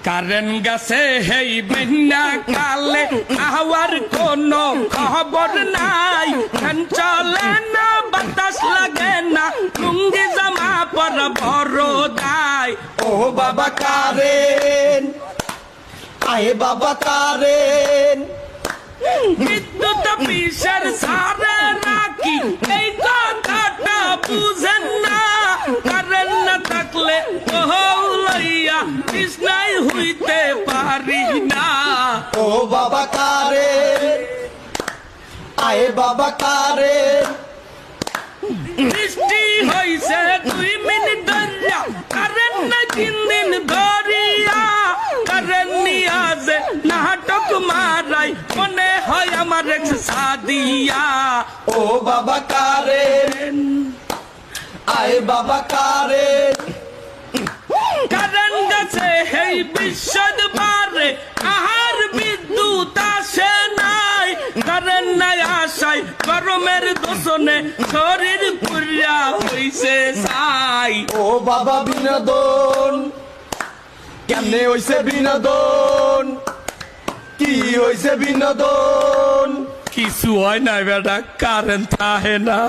current গেছে হেই বিনা কালে hour কোনো খবর নাই ফ্যান চলে না বাতাস লাগে না লুঙ্গি জামা পর বড় দায় ও বাবা কারেন আয়ে বাবা কারেন বিদ্যুৎ অফিসের সারে নাকি এই কথাটা বুঝেন না কারেন্ট না থাকলে লইয়া কৃষ্ণাই হইতে পারি না ও বাবা কারেন আয়ে বাবা কারেন বৃষ্টি হইছে 2 মিনিট ধরিয়া কারেন্ট নাই 3 দিন ধরিয়া কারেন্ট নিয়া যে নাটক মারাই মনে হয় আমার এক্স সাদিয়া ও বাবা কারেন আয়ে বাবা কারেন কারেন্ট গেছে হেই বিশ্বদ বারে আহার বিদ্যুৎ আসে নাই কারেন্ট নাই আসাই গরমের দোষণে শরীর পুরিয়া হইছে ছাই ও বাবা বিনোদন কেমনে হইছে বিনোদন কি হইছে বিনোদন কিছু হয় না বেটা কারেন্ট থাকে না